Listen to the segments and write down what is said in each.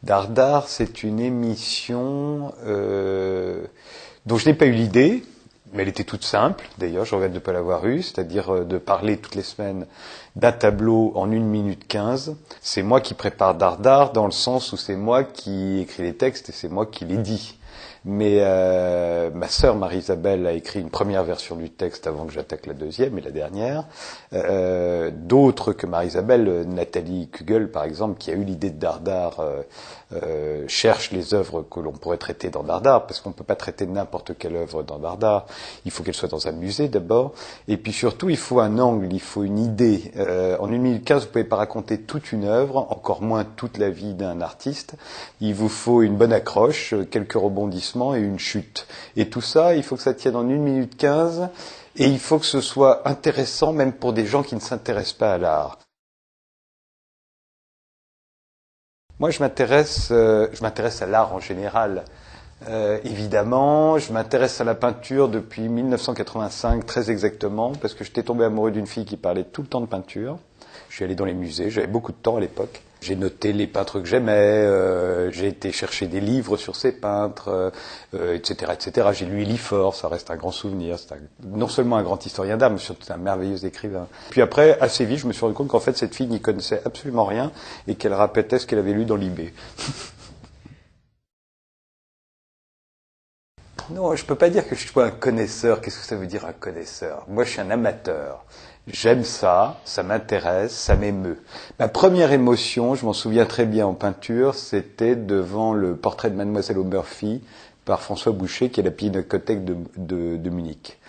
Dardar, c'est une émission dont je n'ai pas eu l'idée, mais elle était toute simple, d'ailleurs, je regrette de ne pas l'avoir eue, c'est-à-dire de parler toutes les semaines d'un tableau en 1 minute 15. C'est moi qui prépare Dardar, dans le sens où c'est moi qui écris les textes et c'est moi qui les dis. Mais ma sœur Marie-Isabelle a écrit une première version du texte avant que j'attaque la deuxième et la dernière. D'autres que Marie-Isabelle, Nathalie Kugel par exemple, qui a eu l'idée de Dardar, cherche les œuvres que l'on pourrait traiter dans Dardar, parce qu'on ne peut pas traiter n'importe quelle œuvre dans Dardar. Il faut qu'elle soit dans un musée d'abord, et puis surtout il faut un angle, il faut une idée. En 1 minute 15, vous ne pouvez pas raconter toute une œuvre, encore moins toute la vie d'un artiste. Il vous faut une bonne accroche, quelques rebondissements et une chute. Et tout ça, il faut que ça tienne en 1 minute 15, et il faut que ce soit intéressant même pour des gens qui ne s'intéressent pas à l'art. Moi, je m'intéresse à l'art en général. Évidemment, je m'intéresse à la peinture depuis 1985, très exactement, parce que j'étais tombé amoureux d'une fille qui parlait tout le temps de peinture. Je suis allé dans les musées, j'avais beaucoup de temps à l'époque. J'ai noté les peintres que j'aimais, j'ai été chercher des livres sur ces peintres, etc., etc. J'ai lu Élie Faure, ça reste un grand souvenir. C'est non seulement un grand historien d'art, mais surtout un merveilleux écrivain. Puis après, assez vite, je me suis rendu compte qu'en fait, cette fille n'y connaissait absolument rien et qu'elle répétait ce qu'elle avait lu dans l'IB. Non, je peux pas dire que je sois un connaisseur. Qu'est-ce que ça veut dire un connaisseur? Moi, je suis un amateur. J'aime ça, ça m'intéresse, ça m'émeut. Ma première émotion, je m'en souviens très bien en peinture, c'était devant le portrait de Mademoiselle O'Murphy par François Boucher, qui est la pinacothèque de Munich.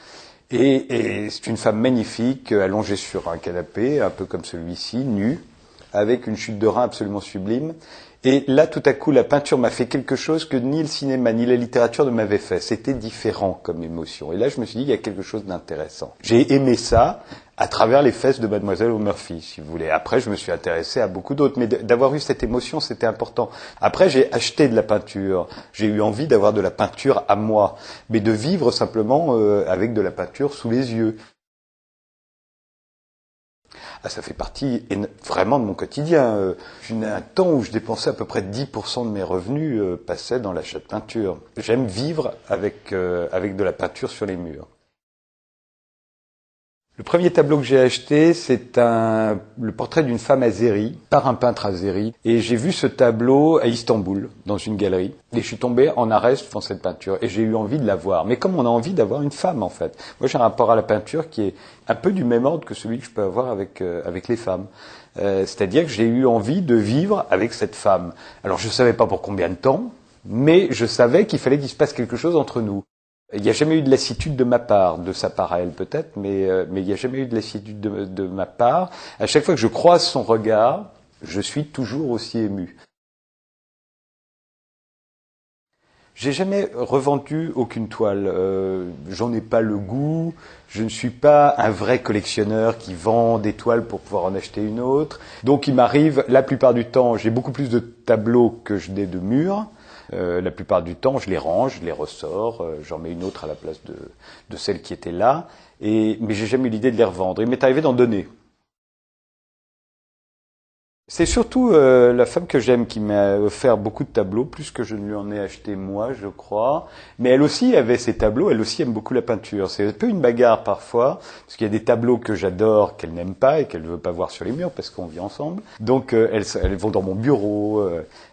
Et c'est une femme magnifique, allongée sur un canapé, un peu comme celui-ci, nue, avec une chute de rein absolument sublime. Et là, tout à coup, la peinture m'a fait quelque chose que ni le cinéma ni la littérature ne m'avaient fait. C'était différent comme émotion. Et là, je me suis dit, il y a quelque chose d'intéressant. J'ai aimé ça à travers les fesses de Mademoiselle O'Murphy, si vous voulez. Après, je me suis intéressé à beaucoup d'autres. Mais d'avoir eu cette émotion, c'était important. Après, j'ai acheté de la peinture. J'ai eu envie d'avoir de la peinture à moi. Mais de vivre simplement avec de la peinture sous les yeux. Ah, ça fait partie vraiment de mon quotidien. J'ai eu un temps où je dépensais à peu près 10% de mes revenus passaient dans l'achat de peinture. J'aime vivre avec de la peinture sur les murs. Le premier tableau que j'ai acheté, c'est le portrait d'une femme azérie, par un peintre azéri. Et j'ai vu ce tableau à Istanbul, dans une galerie. Et je suis tombé en arrêt devant cette peinture. Et j'ai eu envie de la voir. Mais comme on a envie d'avoir une femme, en fait. Moi, j'ai un rapport à la peinture qui est un peu du même ordre que celui que je peux avoir avec les femmes. C'est-à-dire que j'ai eu envie de vivre avec cette femme. Alors, je ne savais pas pour combien de temps, mais je savais qu'il fallait qu'il se passe quelque chose entre nous. Il n'y a jamais eu de lassitude de ma part, de sa part à elle peut-être, mais il n'y a jamais eu de lassitude de ma part. À chaque fois que je croise son regard, je suis toujours aussi ému. J'ai jamais revendu aucune toile. J'en ai pas le goût. Je ne suis pas un vrai collectionneur qui vend des toiles pour pouvoir en acheter une autre. Donc il m'arrive, la plupart du temps, j'ai beaucoup plus de tableaux que je n'ai de murs. La plupart du temps, je les range, je les ressors, j'en mets une autre à la place de celle qui était là, mais j'ai jamais eu l'idée de les revendre. Il m'est arrivé d'en donner. C'est surtout la femme que j'aime qui m'a offert beaucoup de tableaux, plus que je ne lui en ai acheté moi, je crois. Mais elle aussi avait ses tableaux, elle aussi aime beaucoup la peinture. C'est un peu une bagarre parfois, parce qu'il y a des tableaux que j'adore, qu'elle n'aime pas et qu'elle ne veut pas voir sur les murs, parce qu'on vit ensemble. Donc elles vont dans mon bureau,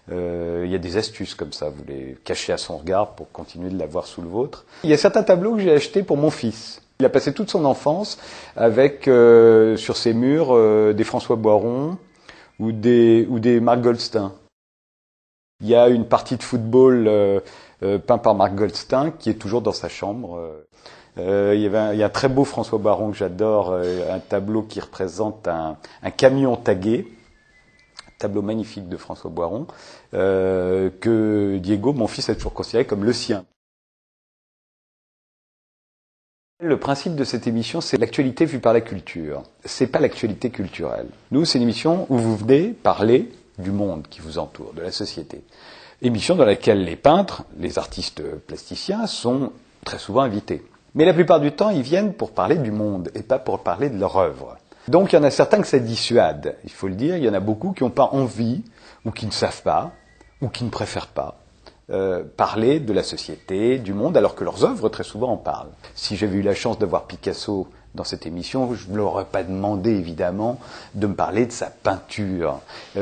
il y a des astuces comme ça, vous les cachez à son regard pour continuer de la voir sous le vôtre. Il y a certains tableaux que j'ai achetés pour mon fils. Il a passé toute son enfance avec, sur ses murs, des François Boiron, ou des Marc Goldstein. Il y a une partie de football peint par Marc Goldstein qui est toujours dans sa chambre. Il y a un très beau François Baron que j'adore, un tableau qui représente un camion tagué, un tableau magnifique de François Boiron, que Diego, mon fils, a toujours considéré comme le sien. Le principe de cette émission, c'est l'actualité vue par la culture. C'est pas l'actualité culturelle. Nous, c'est une émission où vous venez parler du monde qui vous entoure, de la société. Émission dans laquelle les peintres, les artistes plasticiens sont très souvent invités. Mais la plupart du temps, ils viennent pour parler du monde et pas pour parler de leur œuvre. Donc il y en a certains que ça dissuade, il faut le dire. Il y en a beaucoup qui n'ont pas envie, ou qui ne savent pas, ou qui ne préfèrent pas parler de la société, du monde, alors que leurs œuvres très souvent en parlent. Si j'avais eu la chance d'avoir Picasso dans cette émission, je ne leur aurais pas demandé évidemment de me parler de sa peinture.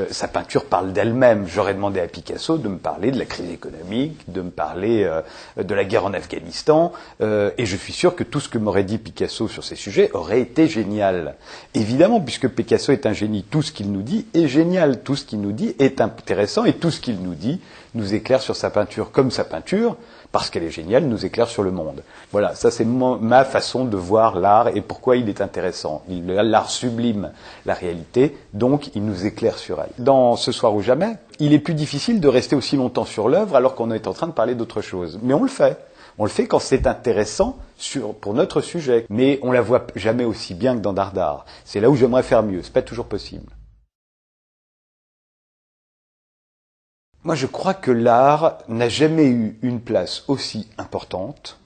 Sa peinture parle d'elle-même. J'aurais demandé à Picasso de me parler de la crise économique, de me parler de la guerre en Afghanistan, et je suis sûr que tout ce que m'aurait dit Picasso sur ces sujets aurait été génial. Évidemment, puisque Picasso est un génie, tout ce qu'il nous dit est génial, tout ce qu'il nous dit est intéressant, et tout ce qu'il nous dit nous éclaire sur sa peinture, comme sa peinture, parce qu'elle est géniale, nous éclaire sur le monde. Voilà, ça c'est ma façon de voir l'art et pourquoi il est intéressant. L'art sublime la réalité, donc il nous éclaire sur elle. Dans Ce soir ou jamais, il est plus difficile de rester aussi longtemps sur l'œuvre alors qu'on est en train de parler d'autre chose. Mais on le fait. On le fait quand c'est intéressant pour notre sujet. Mais on la voit jamais aussi bien que dans Dardar. C'est là où j'aimerais faire mieux. C'est pas toujours possible. Moi, je crois que l'art n'a jamais eu une place aussi importante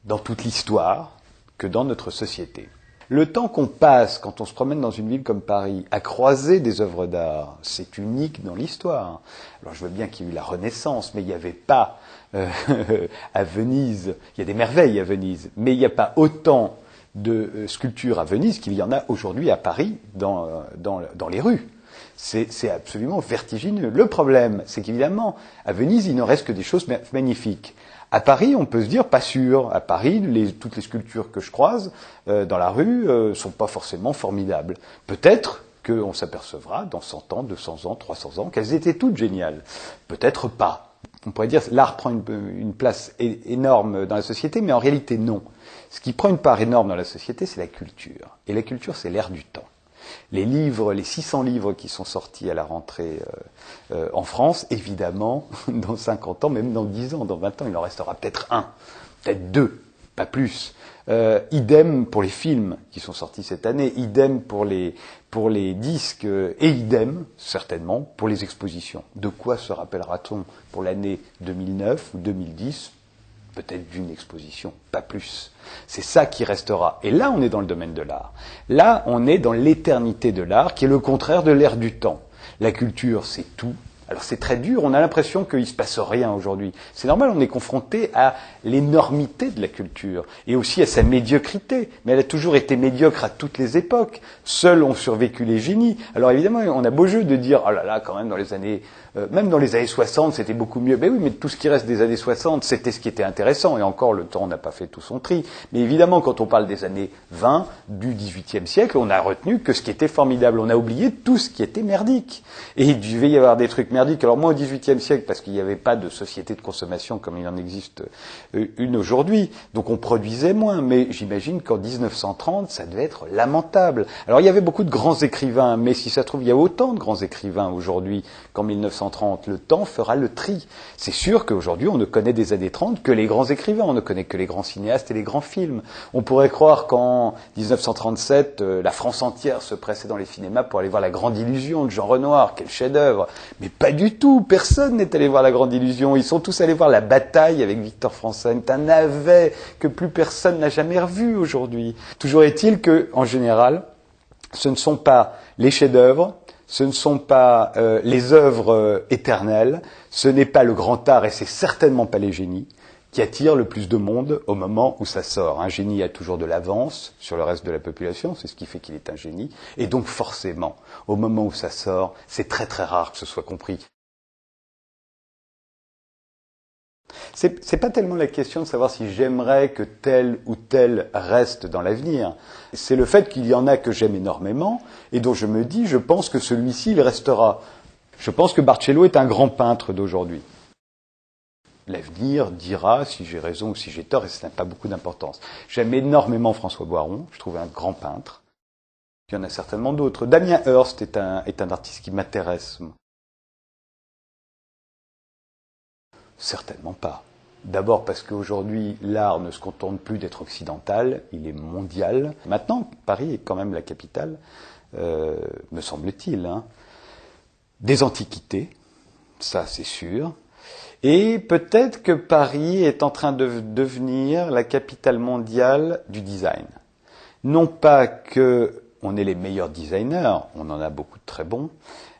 dans toute l'histoire que dans notre société. Le temps qu'on passe quand on se promène dans une ville comme Paris à croiser des œuvres d'art, c'est unique dans l'histoire. Alors je veux bien qu'il y ait eu la Renaissance, mais il n'y avait pas à Venise, il y a des merveilles à Venise, mais il n'y a pas autant de sculptures à Venise qu'il y en a aujourd'hui à Paris dans les rues. C'est absolument vertigineux. Le problème, c'est qu'évidemment, à Venise, il ne reste que des choses magnifiques. À Paris, on peut se dire, pas sûr. À Paris, toutes les sculptures que je croise dans la rue sont pas forcément formidables. Peut-être qu'on s'apercevra dans 100 ans, 200 ans, 300 ans qu'elles étaient toutes géniales. Peut-être pas. On pourrait dire que l'art prend une place énorme dans la société, mais en réalité non. Ce qui prend une part énorme dans la société, c'est la culture. Et la culture, c'est l'air du temps. Les livres, les 600 livres qui sont sortis à la rentrée en France, évidemment, dans 50 ans, même dans 10 ans, dans 20 ans, il en restera peut-être un, peut-être deux, pas plus. Idem pour les films qui sont sortis cette année, idem pour les disques, et idem, certainement, pour les expositions. De quoi se rappellera-t-on pour l'année 2009 ou 2010 ? Peut-être d'une exposition, pas plus. C'est ça qui restera. Et là, on est dans le domaine de l'art. Là, on est dans l'éternité de l'art, qui est le contraire de l'ère du temps. La culture, c'est tout. Alors c'est très dur, on a l'impression qu'il ne se passe rien aujourd'hui. C'est normal, on est confronté à l'énormité de la culture, et aussi à sa médiocrité. Mais elle a toujours été médiocre à toutes les époques. Seuls ont survécu les génies. Alors évidemment, on a beau jeu de dire, oh là là, quand même, même dans les années 60, c'était beaucoup mieux. Ben oui, mais tout ce qui reste des années 60, c'était ce qui était intéressant. Et encore, le temps n'a pas fait tout son tri. Mais évidemment, quand on parle des années 20, du XVIIIe siècle, on a retenu que ce qui était formidable. On a oublié tout ce qui était merdique. Et il devait y avoir des trucs merdiques. Alors moi, au XVIIIe siècle, parce qu'il n'y avait pas de société de consommation comme il en existe une aujourd'hui, donc on produisait moins. Mais j'imagine qu'en 1930, ça devait être lamentable. Alors il y avait beaucoup de grands écrivains, mais si ça se trouve, il y a autant de grands écrivains aujourd'hui qu'en 1930. Le temps fera le tri. C'est sûr qu'aujourd'hui, on ne connaît des années 30 que les grands écrivains, on ne connaît que les grands cinéastes et les grands films. On pourrait croire qu'en 1937, la France entière se pressait dans les cinémas pour aller voir La Grande Illusion de Jean Renoir, quel chef-d'œuvre. Mais pas du tout, personne n'est allé voir La Grande Illusion. Ils sont tous allés voir La Bataille avec Victor Franssen, un navet que plus personne n'a jamais revu aujourd'hui. Toujours est-il que, en général, ce ne sont pas les chefs-d'œuvre, ce ne sont pas les œuvres éternelles, ce n'est pas le grand art et c'est certainement pas les génies qui attirent le plus de monde au moment où ça sort. Un génie a toujours de l'avance sur le reste de la population, c'est ce qui fait qu'il est un génie, et donc forcément, au moment où ça sort, c'est très très rare que ce soit compris. C'est pas tellement la question de savoir si j'aimerais que tel ou tel reste dans l'avenir. C'est le fait qu'il y en a que j'aime énormément et dont je me dis, je pense que celui-ci, il restera. Je pense que Barcello est un grand peintre d'aujourd'hui. L'avenir dira si j'ai raison ou si j'ai tort et ça n'a pas beaucoup d'importance. J'aime énormément François Boiron, je trouve un grand peintre. Il y en a certainement d'autres. Damien Hirst est un artiste qui m'intéresse. Certainement pas. D'abord parce qu'aujourd'hui, l'art ne se contente plus d'être occidental, il est mondial. Maintenant, Paris est quand même la capitale, me semble-t-il, des antiquités, ça c'est sûr. Et peut-être que Paris est en train de devenir la capitale mondiale du design. Non pas que on est les meilleurs designers, on en a beaucoup de très bons,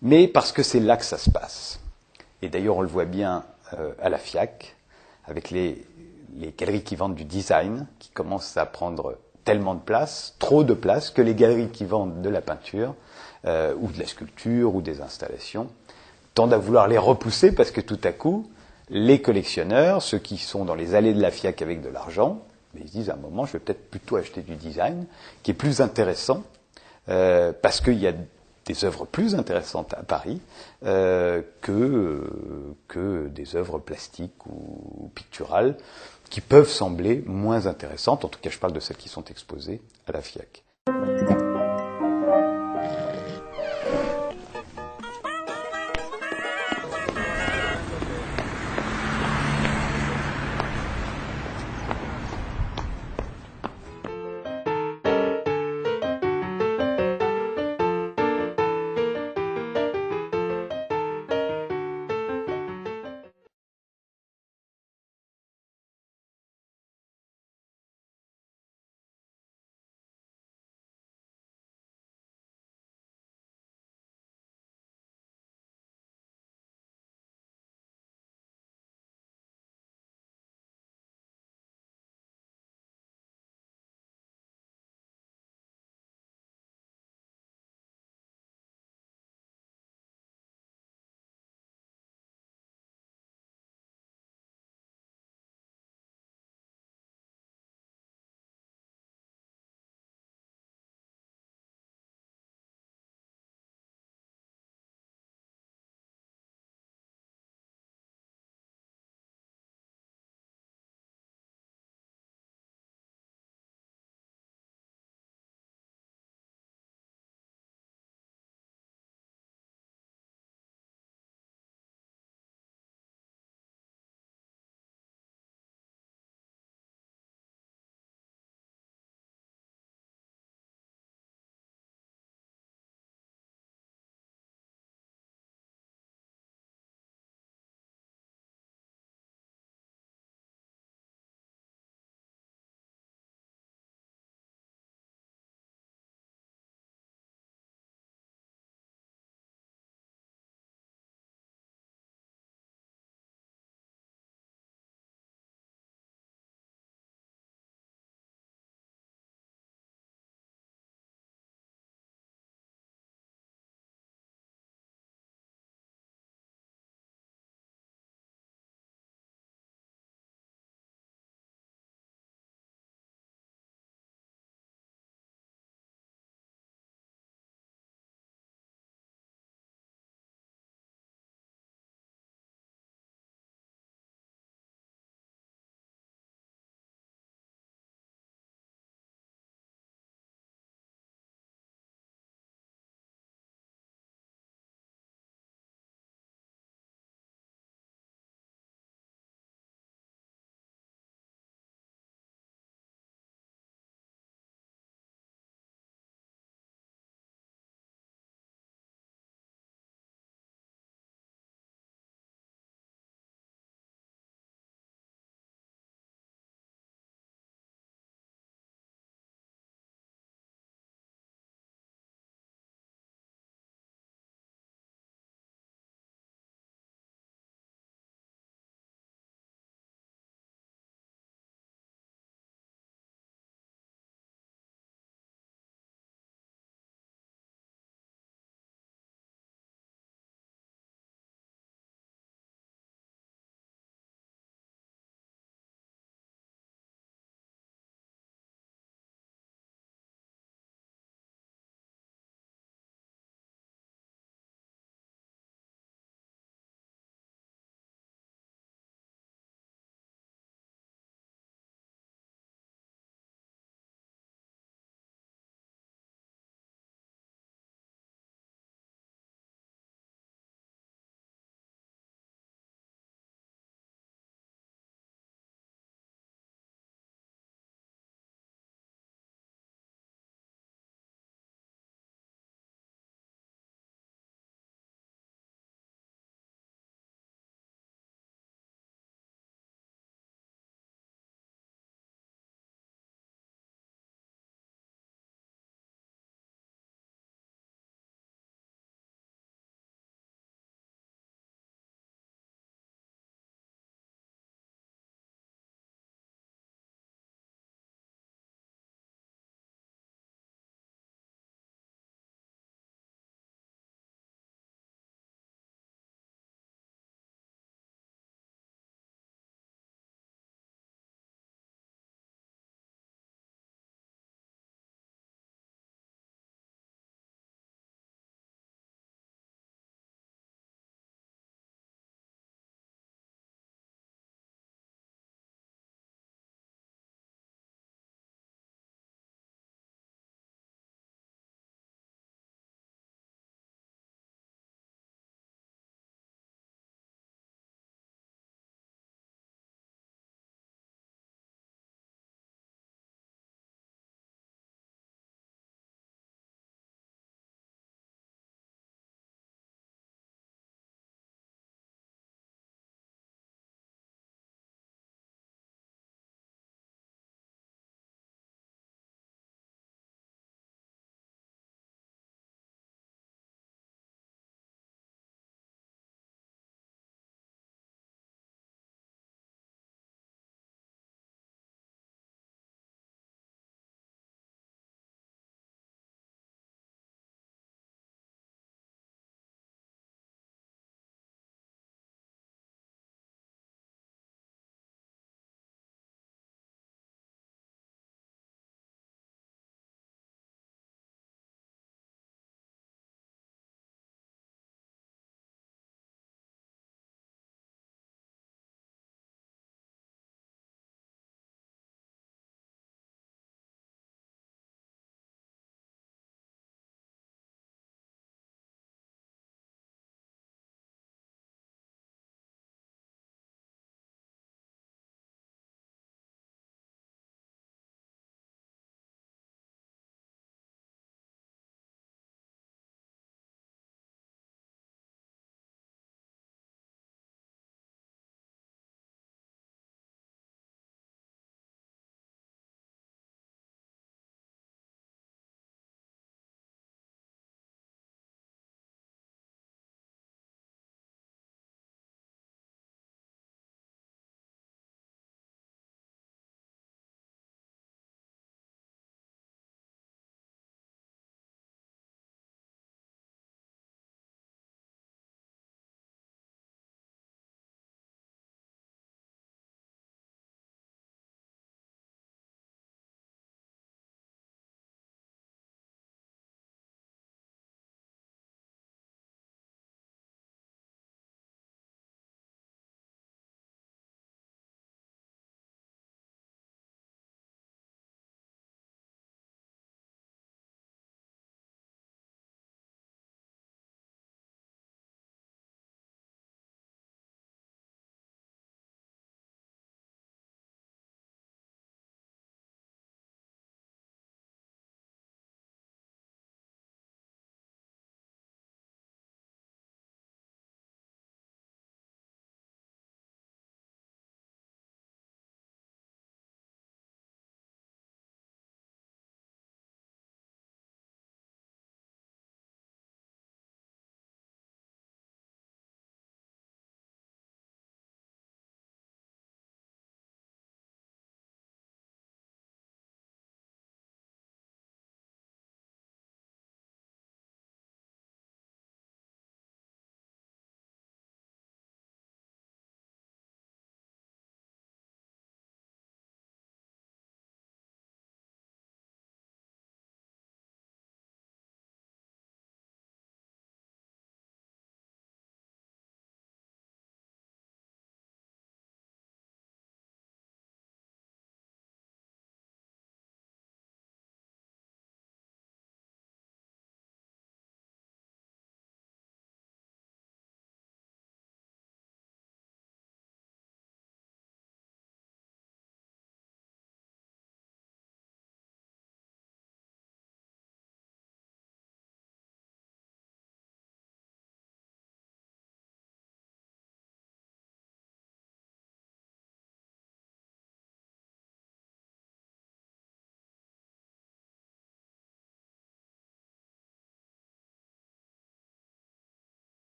mais parce que c'est là que ça se passe. Et d'ailleurs, on le voit bien à la FIAC, avec les galeries qui vendent du design, qui commencent à prendre tellement de place, trop de place, que les galeries qui vendent de la peinture, ou de la sculpture, ou des installations, tendent à vouloir les repousser parce que tout à coup, les collectionneurs, ceux qui sont dans les allées de la FIAC avec de l'argent, ils se disent à un moment, je vais peut-être plutôt acheter du design, qui est plus intéressant, parce qu'il y a des œuvres plus intéressantes à Paris que des œuvres plastiques ou picturales qui peuvent sembler moins intéressantes. En tout cas, je parle de celles qui sont exposées à la FIAC.